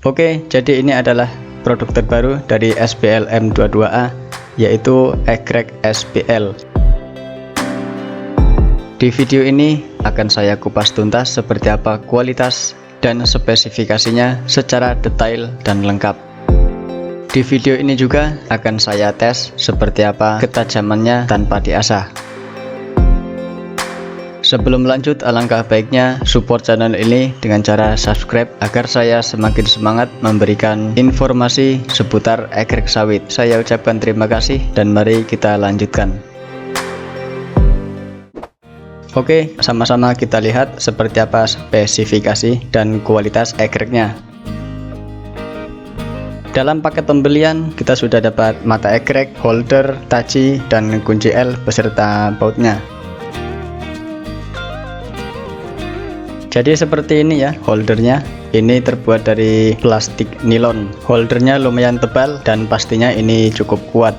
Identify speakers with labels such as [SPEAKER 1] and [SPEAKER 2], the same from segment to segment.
[SPEAKER 1] Oke, jadi ini adalah produk terbaru dari SPL M22A, yaitu egreg SPL. Di video ini akan saya kupas tuntas seperti apa kualitas dan spesifikasinya secara detail dan lengkap. Di video ini juga akan saya tes seperti apa ketajamannya tanpa diasah. Sebelum lanjut, alangkah baiknya support channel ini dengan cara subscribe agar saya semakin semangat memberikan informasi seputar egreg sawit. Saya ucapkan terima kasih dan mari kita lanjutkan. Oke, sama-sama kita lihat seperti apa spesifikasi dan kualitas egregnya. Dalam paket pembelian kita sudah dapat mata egreg, holder, taji, dan kunci L beserta bautnya. Jadi seperti ini ya holdernya. Ini terbuat dari plastik nilon. Holdernya lumayan tebal dan pastinya ini cukup kuat.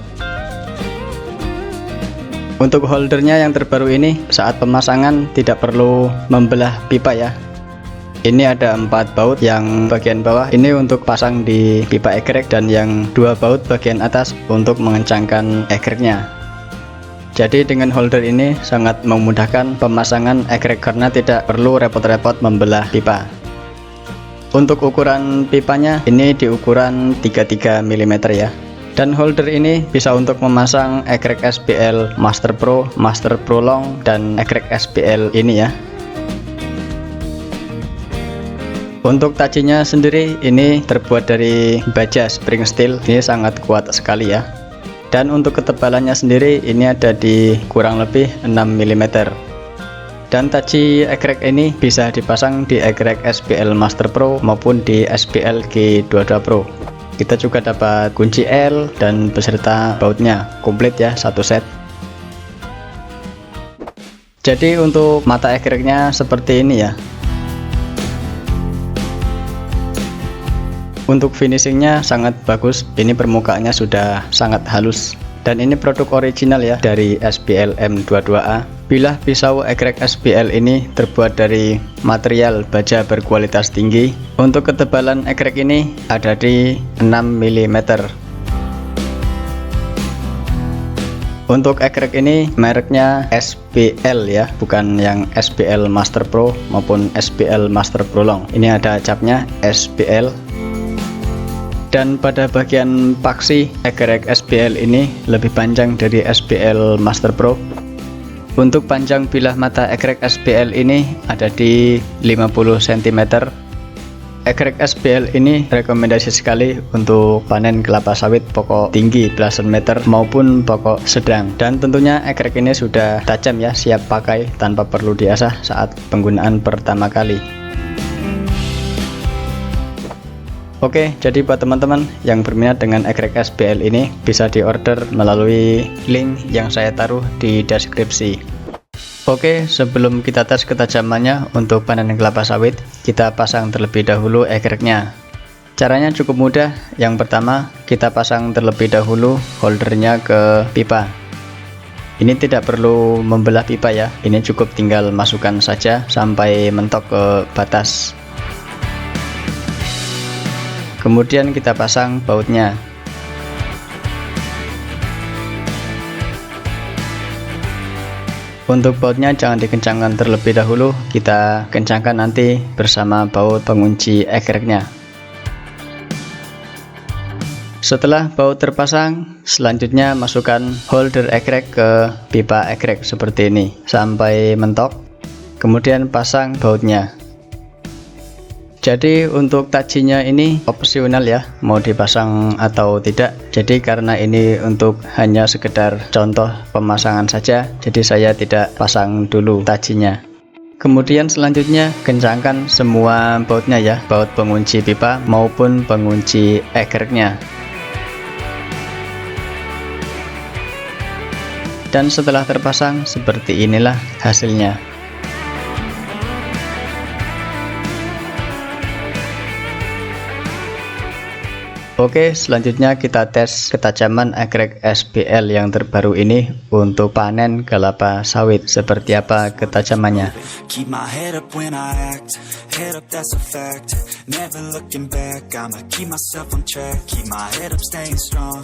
[SPEAKER 1] Untuk holdernya yang terbaru ini, saat pemasangan tidak perlu membelah pipa ya. Ini ada 4 baut, yang bagian bawah ini untuk pasang di pipa egreg dan yang 2 baut bagian atas untuk mengencangkan egregnya. Jadi dengan holder ini sangat memudahkan pemasangan egreg karena tidak perlu repot-repot membelah pipa. Untuk ukuran pipanya ini di ukuran 33 mm ya. Dan holder ini bisa untuk memasang egreg SPL Master Pro, Master Pro Long, dan egreg SPL ini ya. Untuk tajinya sendiri ini terbuat dari baja spring steel, ini sangat kuat sekali ya. Dan untuk ketebalannya sendiri ini ada di kurang lebih 6 mm. Dan taji egreg ini bisa dipasang di egreg SPL Master Pro maupun di SPL G22 Pro. Kita juga dapat kunci L dan beserta bautnya, komplit ya, satu set. Jadi untuk mata egregnya seperti ini ya. Untuk finishingnya sangat bagus, ini permukaannya sudah sangat halus. Dan ini produk original ya dari SPL M22A. Bilah pisau egreg SPL ini terbuat dari material baja berkualitas tinggi. Untuk ketebalan egreg ini ada di 6 mm. Untuk egreg ini mereknya SPL ya, bukan yang SPL Master Pro maupun SPL Master Pro Long. Ini ada capnya SPL. Dan pada bagian paksi egreg SPL ini lebih panjang dari SPL Master Pro. Untuk panjang bilah mata egreg SPL ini ada di 50 cm. Egreg SPL ini rekomendasi sekali untuk panen kelapa sawit pokok tinggi belasan meter maupun pokok sedang. Dan tentunya egreg ini sudah tajam ya, siap pakai tanpa perlu diasah saat penggunaan pertama kali. Oke, jadi buat teman-teman yang berminat dengan egreg SPL ini bisa diorder melalui link yang saya taruh di deskripsi. Oke, sebelum kita tes ketajamannya untuk panen kelapa sawit, kita pasang terlebih dahulu egregnya. Caranya cukup mudah. Yang pertama, kita pasang terlebih dahulu holdernya ke pipa. Ini tidak perlu membelah pipa ya, ini cukup tinggal masukkan saja sampai mentok ke batas. Kemudian kita pasang bautnya. Untuk bautnya jangan dikencangkan terlebih dahulu, kita kencangkan nanti bersama baut pengunci egregnya. Setelah baut terpasang, selanjutnya masukkan holder egreg ke pipa egreg seperti ini sampai mentok. Kemudian pasang bautnya. Jadi untuk tajinya ini opsional ya, mau dipasang atau tidak. Jadi karena ini untuk hanya sekedar contoh pemasangan saja, jadi saya tidak pasang dulu tajinya. Kemudian selanjutnya kencangkan semua bautnya ya, baut pengunci pipa maupun pengunci egregnya. Dan setelah terpasang seperti inilah hasilnya. Oke, selanjutnya kita tes ketajaman egreg SBL yang terbaru ini untuk panen kelapa sawit. Seperti apa ketajamannya?
[SPEAKER 2] Keep my head up when I act, head up that's a fact, never looking back, I'ma keep myself on track, keep my head up staying strong,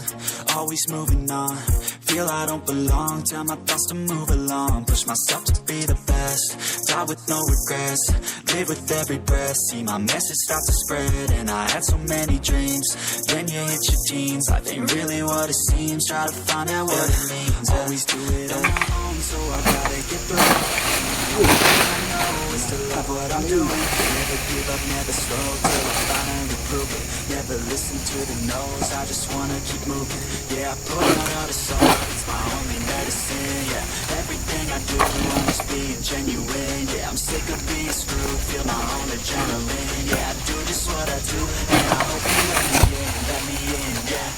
[SPEAKER 2] always moving on, feel I don't belong, tell my thoughts to move along, push myself to be the best, die with no regrets, live with every breath, see my message start to spread, and I had so many dreams, then you hit your teens, life ain't really what it seems, try to find out what it means, always do it on my own, so I gotta get through it. I know is to love what I'm doing. Never give up, never slow till I finally prove it. Never listen to the no's, I just wanna keep moving. Yeah, I put out all the song, it's my only medicine. Yeah, everything I do, I'm just being genuine. Yeah, I'm sick of being screwed, feel my own adrenaline. Yeah, I do just what I do, and I hope you let me in, yeah.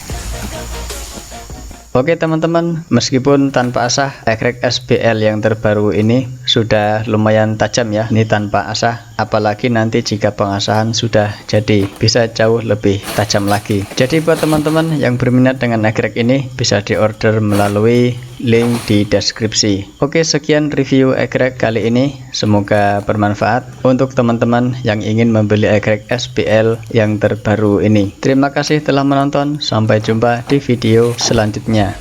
[SPEAKER 1] Oke teman-teman, meskipun tanpa asah egreg SBL yang terbaru ini sudah lumayan tajam ya. Ini tanpa asah, apalagi nanti jika pengasahan sudah jadi bisa jauh lebih tajam lagi. Jadi buat teman-teman yang berminat dengan egreg ini bisa diorder melalui link di deskripsi. Oke, sekian review egreg kali ini, semoga bermanfaat untuk teman-teman yang ingin membeli egreg SBL yang terbaru ini. Terima kasih telah menonton, sampai jumpa di video selanjutnya.